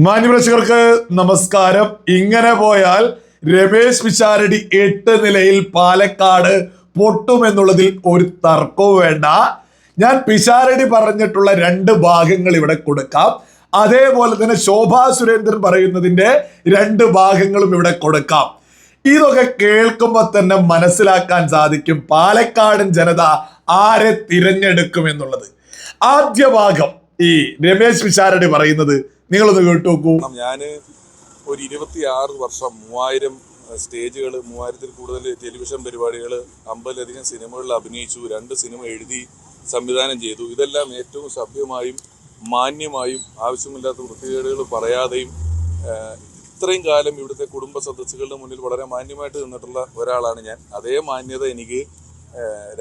മാന്യപ്രേക്ഷകർക്ക് നമസ്കാരം. ഇങ്ങനെ പോയാൽ രമേശ് പിഷാരടി 8 നിലയിൽ പാലക്കാട് പൊട്ടുമെന്നുള്ളതിൽ ഒരു തർക്കവും വേണ്ട. ഞാൻ പിഷാരടി പറഞ്ഞിട്ടുള്ള 2 ഭാഗങ്ങൾ ഇവിടെ കൊടുക്കാം. അതേപോലെ തന്നെ ശോഭാ സുരേന്ദ്രൻ പറയുന്നതിന്റെ 2 ഭാഗങ്ങളും ഇവിടെ കൊടുക്കാം. ഇതൊക്കെ കേൾക്കുമ്പോൾ തന്നെ മനസ്സിലാക്കാൻ സാധിക്കും പാലക്കാടൻ ജനത ആരെ തിരഞ്ഞെടുക്കും എന്നുള്ളത്. ആദ്യ ഭാഗം ഈ രമേശ് പിഷാരടി പറയുന്നത് നിങ്ങളൊന്ന് കേട്ടു നോക്കൂ. ഞാന് ഒരു 26 വർഷം 3000 സ്റ്റേജുകൾ, 3000-ൽ കൂടുതൽ ടെലിവിഷൻ പരിപാടികൾ, 50-ലധികം സിനിമകളിൽ അഭിനയിച്ചു, 2 സിനിമ എഴുതി സംവിധാനം ചെയ്തു. ഇതെല്ലാം ഏറ്റവും സഭ്യമായും മാന്യമായും ആവശ്യമില്ലാത്ത വൃത്തികേടുകൾ പറയാതെയും ഇത്രയും കാലം ഇവിടുത്തെ കുടുംബ സദസ്സുകളുടെ മുന്നിൽ വളരെ മാന്യമായിട്ട് നിന്നിട്ടുള്ള ഒരാളാണ് ഞാൻ. അതേ മാന്യത എനിക്ക്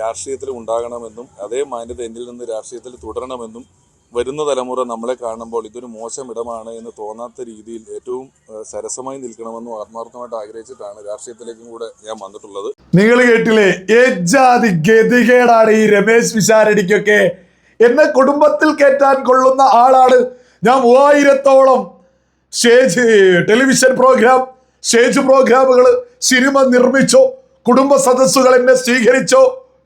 രാഷ്ട്രീയത്തിൽ ഉണ്ടാകണമെന്നും അതേ മാന്യത എന്നിൽ നിന്ന് രാഷ്ട്രീയത്തിൽ തുടരണമെന്നും വരുന്ന തലമുറ നമ്മളെ കാണുമ്പോൾ ഇതൊരു മോശം ഇടമാണ് എന്ന് തോന്നാത്ത രീതിയിൽ ഏറ്റവും സരസമായി നിൽക്കണമെന്നും ആത്മാർത്ഥമായിട്ട് ആഗ്രഹിച്ചിട്ടാണ് രാഷ്ട്രീയത്തിലേക്കും കൂടെ ഞാൻ വന്നിട്ടുള്ളത്. നിങ്ങൾ കേട്ടില്ലേ, ഏജാതി ഗതികേടാണ് ഈ രമേശ് പിഷാരടിക്കൊക്കെ. എന്നെ കുടുംബത്തിൽ കയറ്റാൻ കൊള്ളുന്ന ആളാണ് ഞാൻ. 3000-ഓളം ടെലിവിഷൻ പ്രോഗ്രാം, സ്റ്റേജ് പ്രോഗ്രാമുകൾ, സിനിമ നിർമ്മിച്ചോ, കുടുംബ സദസ്സുകൾ എന്നെ സ്വീകരിച്ചോ.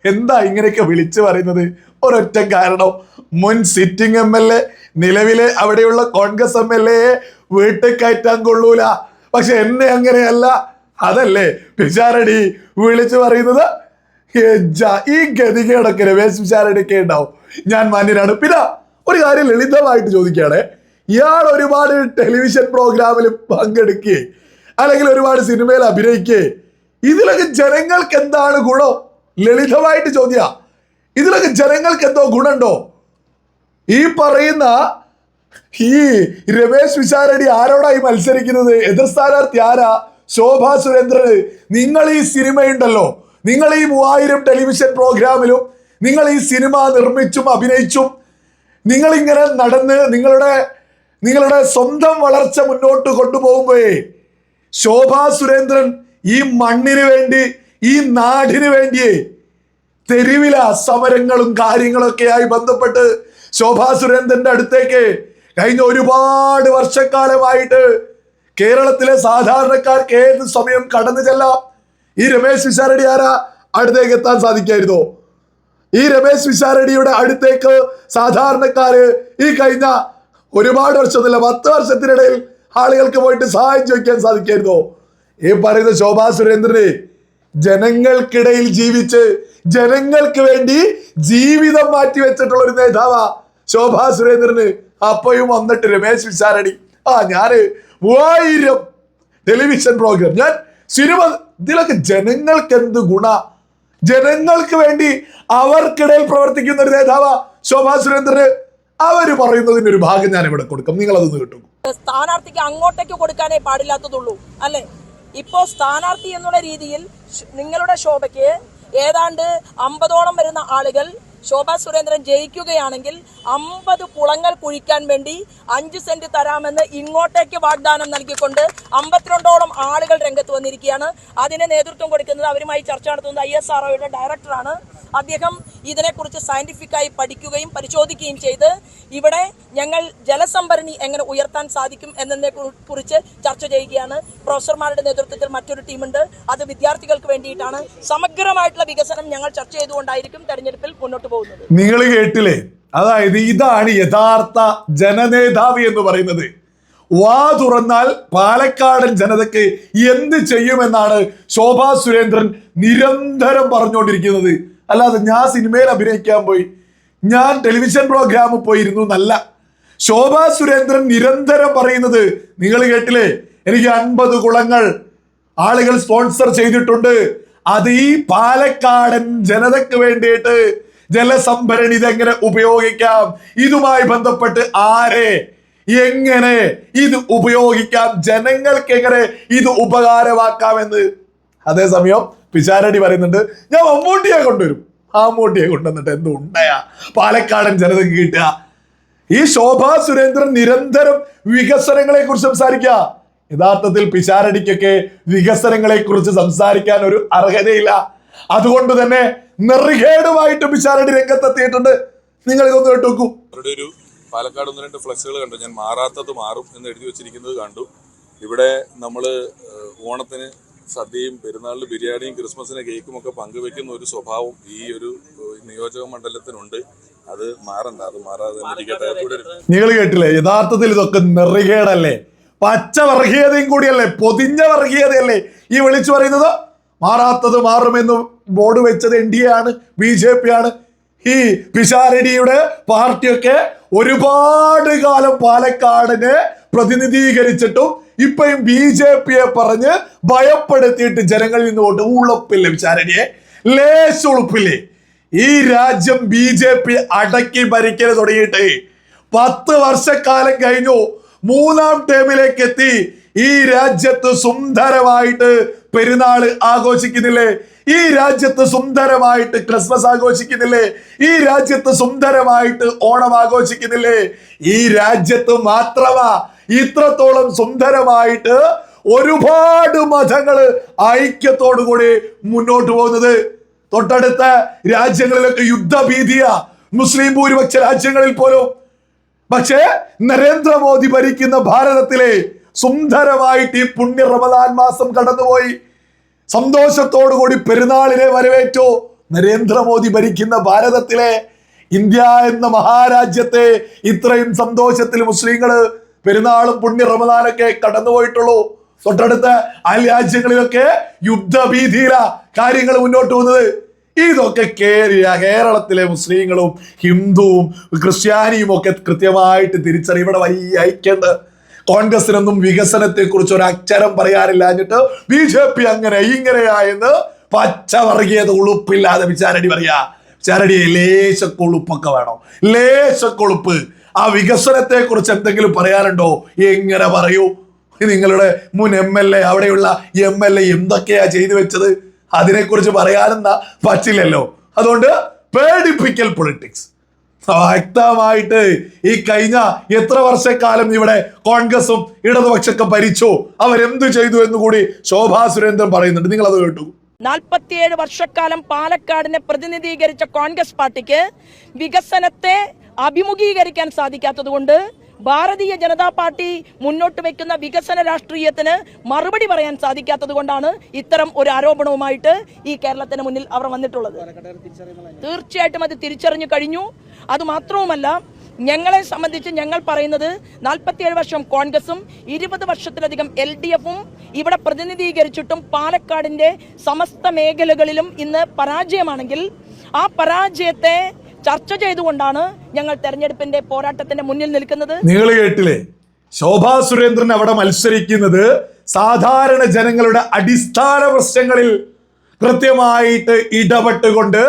എന്താ ഇങ്ങനെയൊക്കെ വിളിച്ചു പറയുന്നത്? ഒരൊറ്റ കാരണം, മുൻ സിറ്റിംഗ് MLA, നിലവിലെ അവിടെയുള്ള കോൺഗ്രസ് MLA വീട്ടിൽ കയറ്റാൻ കൊള്ളൂല. പക്ഷെ എന്നെ അങ്ങനെയല്ല. അതല്ലേ പിഷാരടി വിളിച്ചു പറയുന്നത്? ഈ ഗതികേടൊക്കെ രമേശ് പിഷാരടിയൊക്കെ ഉണ്ടാവും. ഞാൻ മാന്യനാണ്. പിന്നെ ഒരു കാര്യം ലളിതമായിട്ട് ചോദിക്കുകയാണ്, ഇയാൾ ഒരുപാട് ടെലിവിഷൻ പ്രോഗ്രാമിൽ പങ്കെടുക്കുകയെ അല്ലെങ്കിൽ ഒരുപാട് സിനിമയിൽ അഭിനയിക്കുകയെ ഇതിലൊക്കെ ജനങ്ങൾക്ക് എന്താണ് ഗുണം? ലളിതമായിട്ട് ചോദ്യ. ഇതിലൊക്കെ ജനങ്ങൾക്ക് എന്തോ ഗുണുണ്ടോ? ഈ പറയുന്ന ഈ രമേശ് പിഷാരടി ആരോടായി മത്സരിക്കുന്നത്? എതിർ സ്ഥാനാർത്ഥി ആരാ? ശോഭാ സുരേന്ദ്രന്. നിങ്ങൾ ഈ സിനിമയുണ്ടല്ലോ, നിങ്ങൾ ഈ 3000 ടെലിവിഷൻ പ്രോഗ്രാമിലും നിങ്ങൾ ഈ സിനിമ നിർമ്മിച്ചും അഭിനയിച്ചും നിങ്ങളിങ്ങനെ നടന്ന് നിങ്ങളുടെ സ്വന്തം വളർച്ച മുന്നോട്ട് കൊണ്ടുപോകുമ്പോഴേ ശോഭാ സുരേന്ദ്രൻ ഈ മണ്ണിന് വേണ്ടി, ഈ നാടിന് വേണ്ടിയേ തെരുവില സമരങ്ങളും കാര്യങ്ങളൊക്കെയായി ബന്ധപ്പെട്ട് ശോഭാ സുരേന്ദ്രന്റെ അടുത്തേക്ക് കഴിഞ്ഞ ഒരുപാട് വർഷക്കാലമായിട്ട് കേരളത്തിലെ സാധാരണക്കാർക്ക് ഏത് സമയം കടന്നു ചെല്ലാം. ഈ രമേശ് പിഷാരടി ആരാ അടുത്തേക്ക് എത്താൻ സാധിക്കായിരുന്നോ? ഈ രമേശ് പിഷാരടിയുടെ അടുത്തേക്ക് സാധാരണക്കാര് ഈ കഴിഞ്ഞ ഒരുപാട് വർഷത്തില്ല, 10 വർഷത്തിനിടയിൽ ആളുകൾക്ക് പോയിട്ട് സഹായം ചോദിക്കാൻ സാധിക്കായിരുന്നോ? ഈ പറയുന്ന ശോഭാ സുരേന്ദ്രനെ ജനങ്ങൾക്കിടയിൽ ജീവിച്ച് ജനങ്ങൾക്ക് വേണ്ടി ജീവിതം മാറ്റി വെച്ചിട്ടുള്ള ഒരു നേതാവാ ശോഭാ സുരേന്ദ്രന്. അപ്പോഴും വന്നിട്ട് രമേശ് പിഷാരടി ഞാന് 3000 ടെലിവിഷൻ പ്രോഗ്രാം, ഞാൻ സിനിമ, ഇതിലൊക്കെ ജനങ്ങൾക്ക് എന്ത് ഗുണ? ജനങ്ങൾക്ക് വേണ്ടി അവർക്കിടയിൽ പ്രവർത്തിക്കുന്ന ഒരു നേതാവാ ശോഭാ സുരേന്ദ്രന്. അവര് പറയുന്നതിന്റെ ഒരു ഭാഗം ഞാൻ ഇവിടെ കൊടുക്കും, നിങ്ങൾ അതൊന്ന് കിട്ടും. സ്ഥാനാർത്ഥിക്ക് അങ്ങോട്ടേക്ക് കൊടുക്കാനേ പാടില്ലാത്തതുള്ളൂ അല്ലെ? ഇപ്പോ സ്ഥാനാർത്ഥി എന്നുള്ള രീതിയിൽ നിങ്ങളുടെ ശോഭയ്ക്ക് ഏതാണ്ട് 50ഓളം വരുന്ന ആളുകൾ ശോഭാ സുരേന്ദ്രൻ ജയിക്കുകയാണെങ്കിൽ 50 കുളങ്ങൾ കുഴിക്കാൻ വേണ്ടി 5 സെന്റ് തരാമെന്ന് ഇങ്ങോട്ടേക്ക് വാഗ്ദാനം നൽകിക്കൊണ്ട് 52ഓളം ആളുകൾ രംഗത്ത് വന്നിരിക്കുകയാണ്. അതിന് നേതൃത്വം കൊടുക്കുന്നത്, അവരുമായി ചർച്ച നടത്തുന്നത് ISROയുടെ ഡയറക്ടറാണ്. അദ്ദേഹം ഇതിനെക്കുറിച്ച് സയന്റിഫിക്കായി പഠിക്കുകയും പരിശോധിക്കുകയും ചെയ്ത് ഇവിടെ ഞങ്ങൾ ജലസംഭരണി എങ്ങനെ ഉയർത്താൻ സാധിക്കും എന്നതിനെ കുറിച്ച് ചർച്ച ചെയ്യുകയാണ്. പ്രൊഫസർമാരുടെ നേതൃത്വത്തിൽ മറ്റൊരു ടീമുണ്ട്. അത് വിദ്യാർത്ഥികൾക്ക് വേണ്ടിയിട്ടാണ്. സമഗ്രമായിട്ടുള്ള വികസനം ഞങ്ങൾ ചർച്ച ചെയ്തുകൊണ്ടായിരിക്കും തെരഞ്ഞെടുപ്പിൽ മുന്നോട്ട് പോകുന്നത്. നിങ്ങൾ കേട്ടില്ലേ? അതായത് ഇതാണ് യഥാർത്ഥ ജനനേതാവ് എന്ന് പറയുന്നത്. വാ തുറന്നാൽ പാലക്കാടൻ ജനതയ്ക്ക് എന്ത് ചെയ്യുമെന്നാണ് ശോഭാ സുരേന്ദ്രൻ നിരന്തരം പറഞ്ഞുകൊണ്ടിരിക്കുന്നത്. അല്ലാതെ ഞാൻ സിനിമയിൽ അഭിനയിക്കാൻ പോയി, ഞാൻ ടെലിവിഷൻ പ്രോഗ്രാമിൽ പോയിരുന്നു എന്നല്ല. ശോഭാ സുരേന്ദ്രൻ നിരന്തരം പറയുന്നത് നിങ്ങൾ കേട്ടില്ലേ? എനിക്ക് 50 കുളങ്ങൾ ആളുകൾ സ്പോൺസർ ചെയ്തിട്ടുണ്ട്. അത് ഈ പാലക്കാടൻ ജനതയ്ക്ക് വേണ്ടിയിട്ട് ജലസംഭരണി ഇതെങ്ങനെ ഉപയോഗിക്കാം, ഇതുമായി ബന്ധപ്പെട്ട് ആരെ എങ്ങനെ ഇത് ഉപയോഗിക്കാം, ജനങ്ങൾക്ക് എങ്ങനെ ഇത് ഉപകാരമാക്കാമെന്ന്. അതേസമയം പിഷാരടി പറയുന്നുണ്ട്, ഞാൻ മമ്മൂട്ടിയെ കൊണ്ടുവരും. മമ്മൂട്ടിയെ കൊണ്ടുവന്നിട്ട് എന്ത് ഉണ്ടയാ പാലക്കാടൻ ജനതയ്ക്ക് കിട്ടുക? ഈ ശോഭാ സുരേന്ദ്രൻ നിരന്തരം വികസനങ്ങളെ കുറിച്ച് സംസാരിക്കുക. യഥാർത്ഥത്തിൽ പിഷാരടിക്കൊക്കെ വികസനങ്ങളെ കുറിച്ച് സംസാരിക്കാൻ ഒരു അർഹതയില്ല. അതുകൊണ്ട് തന്നെ നെറുകേടുമായിട്ട് പിഷാരടി രംഗത്തെത്തിയിട്ടുണ്ട്. നിങ്ങൾ ഇതൊന്ന് കേട്ടു നോക്കൂ. അവരുടെ ഒരു പാലക്കാട് 1-2 ഫ്ലക്സുകൾ കണ്ടു. ഞാൻ മാറാത്തത് മാറും എന്ന് എഴുതി വെച്ചിരിക്കുന്നത് കണ്ടു. ഇവിടെ നമ്മൾ ഓണത്തിന് സദ്യയും പെരുന്നാളിന് ബിരിയാണിയും ക്രിസ്മസിന് കേക്കും ഒക്കെ പങ്കുവെക്കുന്ന ഒരു സ്വഭാവം ഈ ഒരു നിയോജക മണ്ഡലത്തിനുണ്ട്. അത് മാറണ്ട, അത് മാറാതെ തന്നെ ഇരിക്കട്ടെ. നിങ്ങൾ കേട്ടില്ലേ, യഥാർത്ഥത്തിൽ ഇതൊക്കെ നെറികേടല്ലേ, പച്ച വർഗീയതയും കൂടിയല്ലേ, പൊതിഞ്ഞ വർഗീയതയല്ലേ ഈ വിളിച്ചു പറയുന്നത്. മാറാത്തത് മാറുമെന്ന് ബോർഡ് വെച്ചത് NDA ആണ്, BJP ആണ്. ഈ പിഷാരടിയുടെ പാർട്ടിയൊക്കെ ഒരുപാട് കാലം പാലക്കാടിനെ പ്രതിനിധീകരിച്ചിട്ടും ഇപ്പയും BJPയെ പറഞ്ഞ് ഭയപ്പെടുത്തിയിട്ട് ജനങ്ങളിൽ നിന്ന് കൊണ്ട് ഉളുപ്പില്ലേ പിഷാരടിയെ, ലേശ ഉളുപ്പില്ലേ. ഈ രാജ്യം BJP അടക്കി ഭരിക്കൽ തുടങ്ങിയിട്ട് 10 വർഷക്കാലം കഴിഞ്ഞു, 3ാം ടേമിലേക്ക് എത്തി. ഈ രാജ്യത്ത് സുന്ദരമായിട്ട് പെരുന്നാൾ ആഘോഷിക്കുന്നില്ലേ, ഈ രാജ്യത്ത് സുന്ദരമായിട്ട് ക്രിസ്മസ് ആഘോഷിക്കുന്നില്ലേ, ഈ രാജ്യത്ത് സുന്ദരമായിട്ട് ഓണം ആഘോഷിക്കുന്നില്ലേ. ഈ രാജ്യത്ത് മാത്രമാ ഇത്രത്തോളം സുന്ദരമായിട്ട് ഒരുപാട് മതങ്ങള് ഐക്യത്തോടു കൂടി മുന്നോട്ട് പോകുന്നത്. തൊട്ടടുത്ത രാജ്യങ്ങളിലൊക്കെ യുദ്ധഭീതിയാ, മുസ്ലിം ഭൂരിപക്ഷ രാജ്യങ്ങളിൽ പോലും. പക്ഷേ നരേന്ദ്രമോദി ഭരിക്കുന്ന ഭാരതത്തിലെ സുന്ദരമായിട്ട് ഈ പുണ്യ റമദാൻ മാസം കടന്നുപോയി, സന്തോഷത്തോടു കൂടി പെരുന്നാളിനെ വരവേറ്റു. നരേന്ദ്രമോദി ഭരിക്കുന്ന ഭാരതത്തിലെ ഇന്ത്യ എന്ന മഹാരാജ്യത്തെ ഇത്രയും സന്തോഷത്തിൽ മുസ്ലിങ്ങള് പെരുന്നാളും പുണ്യ റമദാനൊക്കെ കടന്നുപോയിട്ടുള്ളൂ. തൊട്ടടുത്ത അയൽ രാജ്യങ്ങളിലൊക്കെ യുദ്ധഭീതിയിലാ കാര്യങ്ങൾ മുന്നോട്ട് പോകുന്നത്. ഇതൊക്കെ കേരളത്തിലെ മുസ്ലിങ്ങളും ഹിന്ദുവും ക്രിസ്ത്യാനിയും ഒക്കെ കൃത്യമായിട്ട് തിരിച്ചറിയും. ഇവിടെ വലിയ ഐക്യണ്ട്. കോൺഗ്രസിനൊന്നും വികസനത്തെ കുറിച്ച് ഒരു അക്ഷരം പറയാനില്ല എന്നിട്ട് BJP അങ്ങനെ ഇങ്ങനെയായെന്ന് പച്ച വർഗീയത ഉളുപ്പില്ലാതെ വിചാരടി പറയാ. വിചാരടിയെ ലേശക്കൊളുപ്പൊക്കെ വേണം, ലേശക്കൊളുപ്പ്. ആ വികസനത്തെ കുറിച്ച് എന്തെങ്കിലും പറയാനുണ്ടോ? എങ്ങനെ പറയൂ? നിങ്ങളുടെ മുൻ MLA, അവിടെയുള്ള MLA എന്തൊക്കെയാ ചെയ്തു വെച്ചത്, അതിനെക്കുറിച്ച് പറയാനെന്നാ പറ്റില്ലല്ലോ. അതുകൊണ്ട് പേടിപ്പിക്കൽ പൊളിറ്റിക്സ് വ്യക്തമായിട്ട് ഈ കഴിഞ്ഞ എത്ര വർഷക്കാലം ഇവിടെ കോൺഗ്രസും ഇടതുപക്ഷമൊക്കെ ഭരിച്ചു, അവരെന്ത് ചെയ്തു എന്ന് കൂടി ശോഭാ സുരേന്ദ്രൻ പറയുന്നുണ്ട്. നിങ്ങൾ അത് കേട്ടു. 47 വർഷക്കാലം പാലക്കാടിനെ പ്രതിനിധീകരിച്ച കോൺഗ്രസ് പാർട്ടിക്ക് വികസനത്തെ അഭിമുഖീകരിക്കാൻ സാധിക്കാത്തത് കൊണ്ട് ഭാരതീയ ജനതാ പാർട്ടി മുന്നോട്ട് വെക്കുന്ന വികസന രാഷ്ട്രീയത്തിന് മറുപടി പറയാൻ സാധിക്കാത്തത് കൊണ്ടാണ് ഇത്തരം ഒരു ആരോപണവുമായിട്ട് ഈ കേരളത്തിന് മുന്നിൽ അവർ വന്നിട്ടുള്ളത്. തീർച്ചയായിട്ടും അത് തിരിച്ചറിഞ്ഞു കഴിഞ്ഞു. അതുമാത്രവുമല്ല, ഞങ്ങളെ സംബന്ധിച്ച് ഞങ്ങൾ പറയുന്നത് 47 വർഷം കോൺഗ്രസും 20 വർഷത്തിലധികം LDFും ഇവിടെ പ്രതിനിധീകരിച്ചിട്ടും പാലക്കാടിന്റെ സമസ്ത മേഖലകളിലും ഇന്ന് പരാജയമാണെങ്കിൽ ആ പരാജയത്തെ ചർച്ച ചെയ്തുകൊണ്ടാണ് ഞങ്ങൾ തെരഞ്ഞെടുപ്പിന്റെ പോരാട്ടത്തിന്റെ മുന്നിൽ നിൽക്കുന്നത്. നിങ്ങൾ കേട്ടില്ലേ, ശോഭാ സുരേന്ദ്രൻ അവിടെ മത്സരിക്കുന്നത് സാധാരണ ജനങ്ങളുടെ അടിസ്ഥാന പ്രശ്നങ്ങളിൽ കൃത്യമായിട്ട് ഇടപെട്ടുകൊണ്ട്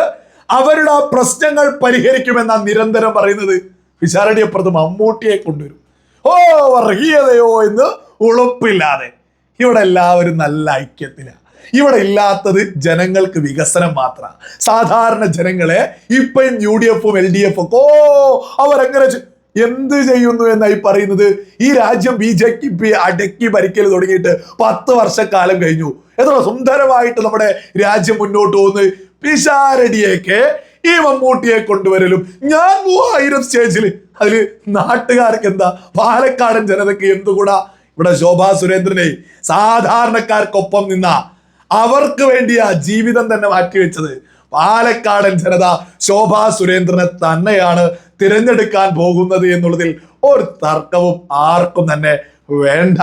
അവരുടെ ആ പ്രശ്നങ്ങൾ പരിഹരിക്കുമെന്നാ നിരന്തരം പറയുന്നത്. പിഷാരടിയപ്പുറത്ത് മമ്മൂട്ടിയെ കൊണ്ടുവരും. ഓ വർഗീയതയോ എന്ന് ഉളുപ്പില്ലാതെ. ഇവിടെ എല്ലാവരും നല്ല ഐക്യത്തിലാണ്. ഇവിടെ ഇല്ലാത്തത് ജനങ്ങൾക്ക് വികസനം മാത്രമാണ്. സാധാരണ ജനങ്ങളെ ഇപ്പം UDFും LDFും ഒക്കെ അവരെങ്ങനെ എന്ത് ചെയ്യുന്നു എന്നായി പറയുന്നത്. ഈ രാജ്യം BJP അടക്കി ഭരിക്കൽ തുടങ്ങിയിട്ട് 10 വർഷക്കാലം കഴിഞ്ഞു. എത്ര സുന്ദരമായിട്ട് നമ്മുടെ രാജ്യം മുന്നോട്ട് പോകുന്നത്. പിഷാരടിയൊക്കെ ഈ മമ്മൂട്ടിയെ കൊണ്ടുവരലും ഞാൻ 3000 സ്റ്റേജിൽ അതിൽ നാട്ടുകാർക്ക് എന്താ, പാലക്കാടൻ ജനതയ്ക്ക് എന്തുകൂടാ. ഇവിടെ ശോഭാ സുരേന്ദ്രനെ സാധാരണക്കാർക്കൊപ്പം നിന്ന, അവർക്ക് വേണ്ടി ആ ജീവിതം തന്നെ മാറ്റിവെച്ചത് പാലക്കാടൻ ജനത ശോഭാ സുരേന്ദ്രനെ തന്നെയാണ് തിരഞ്ഞെടുക്കാൻ പോകുന്നത് എന്നുള്ളതിൽ ഒരു തർക്കവും ആർക്കും തന്നെ വേണ്ട.